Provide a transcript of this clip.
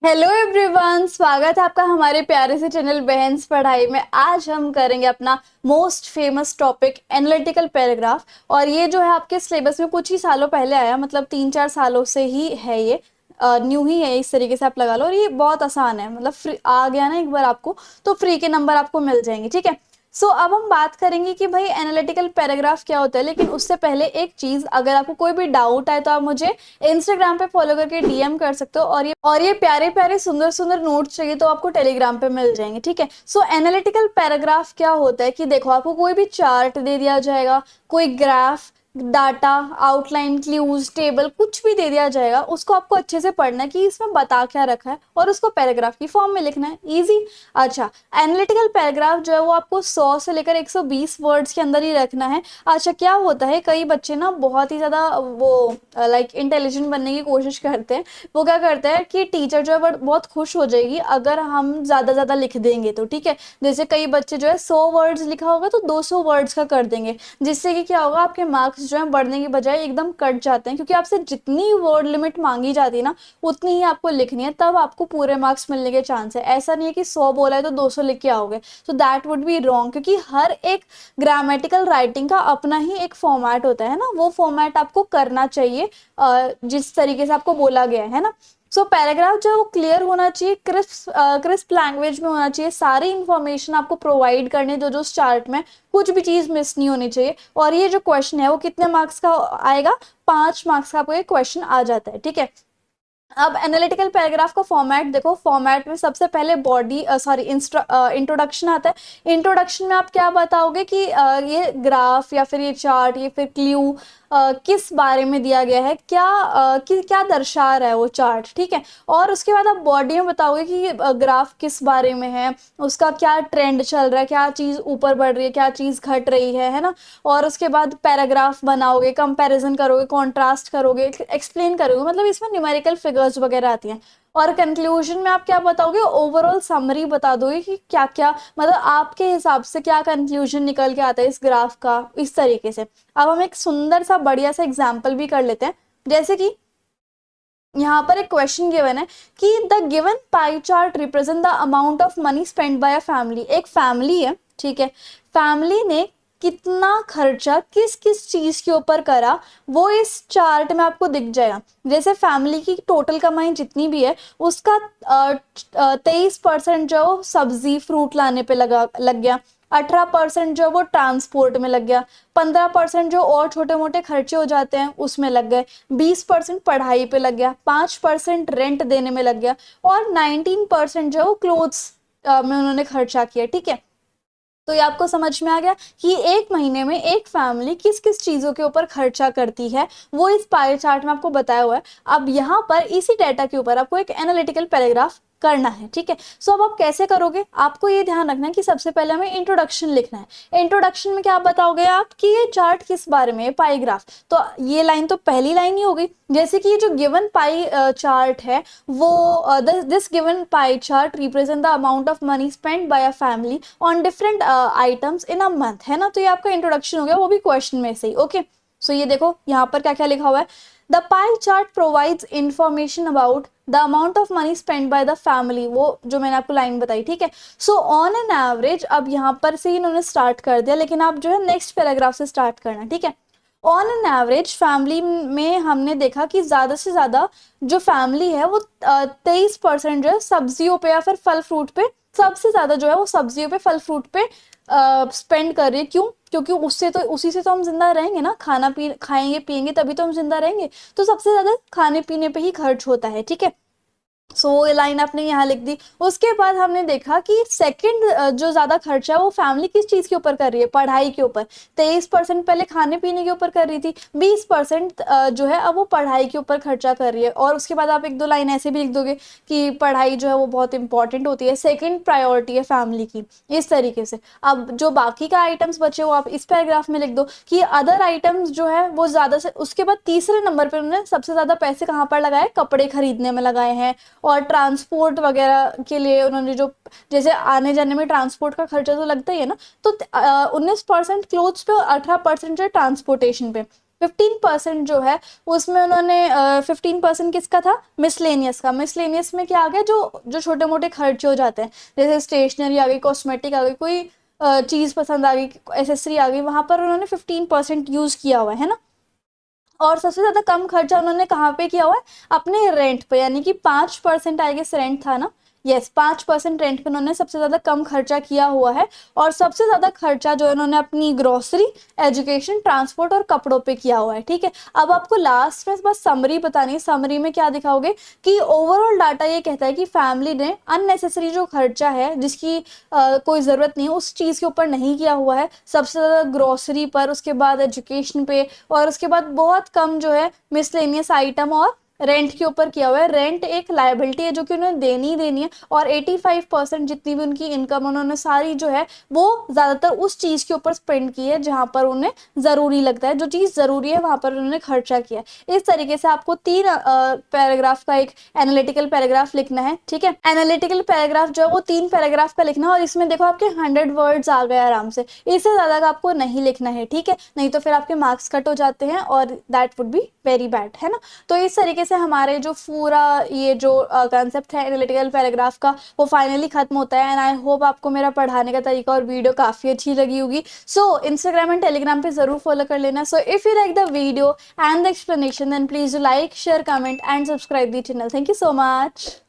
Hello everyone, स्वागत है आपका हमारे प्यारे से चैनल बहन्स पढ़ाई में। आज हम करेंगे अपना most famous topic analytical paragraph. और ये जो है आपके सिलेबस में कुछ ही सालों पहले आया, मतलब 3-4 सालों से ही है ये। न्यू ही है, इस तरीके से आप लगा लो। और ये बहुत आसान है, मतलब फ्री आ गया ना एक बार आपको, तो फ्री के नंबर आपको मिल जाएंगे। ठीक है। अब हम बात करेंगे कि भाई एनालिटिकल पैराग्राफ क्या होता है। लेकिन उससे पहले एक चीज, अगर आपको कोई भी डाउट आए तो आप मुझे इंस्टाग्राम पे फॉलो करके डीएम कर सकते हो। और ये प्यारे प्यारे सुंदर सुंदर नोट्स चाहिए तो आपको टेलीग्राम पे मिल जाएंगे। ठीक है। एनालिटिकल पैराग्राफ क्या होता है कि देखो, आपको कोई भी चार्ट दे दिया जाएगा, कोई graph, data, outline, clues, table, कुछ भी दे दिया जाएगा, उसको आपको अच्छे से पढ़ना है कि इसमें बता क्या रखा है और उसको पैराग्राफ की फॉर्म में लिखना है। इजी। अच्छा, एनालिटिकल पैराग्राफ जो है वो आपको 100 से लेकर 120 वर्ड्स के अंदर ही रखना है। अच्छा, क्या होता है, कई बच्चे ना बहुत ही ज्यादा वो लाइक इंटेलिजेंट बनने की कोशिश करते हैं। वो क्या करते हैं कि टीचर जो है बहुत खुश हो जाएगी अगर हम ज्यादा ज्यादा लिख देंगे तो। ठीक है। जैसे कई बच्चे जो है 100 वर्ड्स लिखा होगा तो 200 वर्ड्स का कर देंगे, जिससे कि क्या होगा, आपके मार्क्स जो है बढ़ने की बजाय एकदम कट जाते हैं। क्योंकि आपसे जितनी वर्ड लिमिट मांगी जाती है ना, उतनी ही आपको लिखनी है, तब आपको पूरे मार्क्स मिलने के चांस है। ऐसा नहीं है कि 100 बोला है तो 200 लिख के आओगे, तो दैट वुड बी रॉन्ग। क्योंकि हर एक ग्रामेटिकल राइटिंग का अपना ही एक फॉर्मेट होता है ना, वो फॉर्मेट आपको करना चाहिए जिस तरीके से आपको बोला गया है ना। पैराग्राफ जो है वो क्लियर होना चाहिए, क्रिस्प क्रिस्प लैंग्वेज में होना चाहिए। सारी इंफॉर्मेशन आपको प्रोवाइड करने जो जो उस चार्ट में, कुछ भी चीज मिस नहीं होनी चाहिए। और ये जो क्वेश्चन है वो कितने मार्क्स का आएगा, 5 मार्क्स का आपको ये क्वेश्चन आ जाता है। ठीक है। अब एनालिटिकल पैराग्राफ का फॉर्मेट देखो। फॉर्मेट में सबसे पहले बॉडी सॉरी इंट्रोडक्शन आता है। इंट्रोडक्शन में आप क्या बताओगे कि ये ग्राफ या फिर ये चार्ट या फिर क्ल्यू किस बारे में दिया गया है, क्या दर्शा रहा है वो चार्ट। ठीक है। और उसके बाद आप बॉडी में बताओगे कि ग्राफ किस बारे में है, उसका क्या ट्रेंड चल रहा है, क्या चीज ऊपर बढ़ रही है, क्या चीज घट रही है ना। और उसके बाद पैराग्राफ बनाओगे, कंपैरिजन करोगे, कॉन्ट्रास्ट करोगे, एक्सप्लेन करोगे, मतलब इसमें न्यूमेरिकल फिगर्स वगैरह आती हैं। और कंक्लूजन में आप क्या बताओगे, ओवरऑल समरी बता दोगे कि क्या क्या, मतलब आपके हिसाब से क्या कंक्लूजन निकल के आता है इस ग्राफ का, इस तरीके से। अब हम एक सुंदर सा बढ़िया सा एग्जाम्पल भी कर लेते हैं। जैसे कि यहाँ पर एक क्वेश्चन गिवन है कि the given pie chart represent the amount of money spend by a family. एक फैमिली है, ठीक है। फैमिली ने कितना खर्चा किस किस चीज के ऊपर करा, वो इस चार्ट में आपको दिख जाएगा। जैसे फैमिली की टोटल कमाई जितनी भी है, उसका 23% जो सब्जी फ्रूट लाने पे लग गया, 18% जो वो ट्रांसपोर्ट में लग गया, 15% जो और छोटे मोटे खर्चे हो जाते हैं उसमें लग गए, 20% पढ़ाई पे लग गया, 5% रेंट देने में लग गया, और 19% जो क्लोथ्स में उन्होंने खर्चा किया। ठीक है। तो ये आपको समझ में आ गया कि एक महीने में एक फैमिली किस किस चीजों के ऊपर खर्चा करती है, वो इस पाई चार्ट में आपको बताया हुआ है। अब यहाँ पर इसी डेटा के ऊपर आपको एक एनालिटिकल पैराग्राफ करना है। ठीक है। अब आप कैसे करोगे, आपको ये ध्यान रखना है कि सबसे पहले हमें इंट्रोडक्शन लिखना है। इंट्रोडक्शन में क्या बताओगे आप कि ये चार्ट किस बारे में है, पाई ग्राफ। तो ये लाइन तो पहली लाइन ही हो गई। जैसे कि ये जो गिवन पाई चार्ट है, वो this given pie chart represent the amount of money spend by a family on different items in a month, है ना। तो ये आपका इंट्रोडक्शन हो गया, वो भी क्वेश्चन में से ही। ओके। ये देखो यहाँ पर क्या क्या लिखा हुआ है। The pie chart provides information about the amount of money spend by the family, वो जो मैंने आपको लाइन बताई। ठीक है। ऑन एन एवरेज, अब यहाँ पर से इन्होंने स्टार्ट कर दिया, लेकिन आप जो है नेक्स्ट पैराग्राफ से स्टार्ट करना। ठीक है। ऑन एन एवरेज फैमिली में हमने देखा कि ज्यादा से ज्यादा जो फैमिली है वो 23% जो है सब्जियों पे या फिर फल फ्रूट पे, सबसे ज्यादा जो है वो सब्जियों पे, फल फ्रूट पे स्पेंड कर रही है। क्यों? क्योंकि उससे तो, उसी से तो हम जिंदा रहेंगे ना, खाएंगे पिएंगे तभी तो हम जिंदा रहेंगे। तो सबसे ज्यादा खाने पीने पे ही खर्च होता है। ठीक है। वो लाइन आपने यहाँ लिख दी। उसके बाद हमने देखा कि सेकंड जो ज्यादा खर्चा है वो फैमिली किस चीज के ऊपर कर रही है, पढ़ाई के ऊपर। 23% पहले खाने पीने के ऊपर कर रही थी, 20% जो है अब वो पढ़ाई के ऊपर खर्चा कर रही है। और उसके बाद आप एक दो लाइन ऐसे भी लिख दोगे कि पढ़ाई जो है वो बहुत इंपॉर्टेंट होती है, सेकेंड प्रायोरिटी है फैमिली की, इस तरीके से। अब जो बाकी का आइटम्स बचे वो आप इस पैराग्राफ में लिख दो कि अदर आइटम्स जो है वो ज्यादा से, उसके बाद तीसरे नंबर पे उन्होंने सबसे ज्यादा पैसे कहाँ पर लगाए, कपड़े खरीदने में लगाए हैं। और ट्रांसपोर्ट वगैरह के लिए उन्होंने जो, जैसे आने जाने में ट्रांसपोर्ट का खर्चा तो लगता ही है ना, तो 19% क्लोथ्स पे और 18% जो है ट्रांसपोर्टेशन पे। 15% जो है उसमें उन्होंने 15% किसका था, मिसलेनियस का। मिसलेनियस में क्या आ गया, जो जो छोटे मोटे खर्चे हो जाते हैं, जैसे स्टेशनरी आ गई, कॉस्मेटिक आ गई, कोई चीज़ पसंद आ गई, एसेसरी आ गई, वहां पर उन्होंने 15% यूज किया हुआ है ना। और सबसे ज्यादा कम खर्चा उन्होंने कहाँ पे किया हुआ है, अपने रेंट पे, यानी कि 5% आई गेस रेंट था ना, यस 5% रेंट पे उन्होंने सबसे ज्यादा कम खर्चा किया हुआ है। और सबसे ज्यादा खर्चा जो उन्होंने अपनी ग्रोसरी, एजुकेशन, ट्रांसपोर्ट और कपड़ों पे किया हुआ है। ठीक है, अब आपको लास्ट में बस समरी बतानी है। समरी में क्या दिखाओगे कि ओवरऑल डाटा ये कहता है कि फैमिली ने अननेसेसरी जो खर्चा है, जिसकी कोई ज़रूरत नहीं है, उस चीज़ के ऊपर नहीं किया हुआ है। सबसे ज़्यादा ग्रोसरी पर, उसके बाद एजुकेशन पे, और उसके बाद बहुत कम जो है मिसलेनियस आइटम और रेंट के ऊपर किया हुआ है। रेंट एक लायबिलिटी है जो कि उन्हें देनी ही देनी है, और 85% जितनी भी उनकी इनकम उन्होंने सारी जो है वो ज़्यादातर उस चीज़ के ऊपर स्पेंड की है जहाँ पर उन्हें ज़रूरी लगता है, जो चीज़ ज़रूरी है वहाँ पर उन्होंने खर्चा किया है। इस तरीके से आपको 3 पैराग्राफ का एक एनालिटिकल पैराग्राफ लिखना है। ठीक है, एनालिटिकल पैराग्राफ जो है वो 3 पैराग्राफ का लिखना है, और इसमें देखो आपके 100 वर्ड्स आ गए आराम से, इससे ज़्यादा का आपको नहीं लिखना है। ठीक है, नहीं तो फिर आपके मार्क्स कट हो जाते हैं और that would be very bad, है ना। तो इस तरीके से हमारे जो पूरा ये जो कंसेप्ट है एनालिटिकल पैराग्राफ का, वो फाइनली खत्म होता है। एंड आई होप आपको मेरा पढ़ाने का तरीका और वीडियो काफ़ी अच्छी लगी होगी। सो इंस्टाग्राम एंड टेलीग्राम पे ज़रूर फॉलो कर लेना। So if you like the video and the explanation, then please do like, share, comment and subscribe the channel. Thank you so much.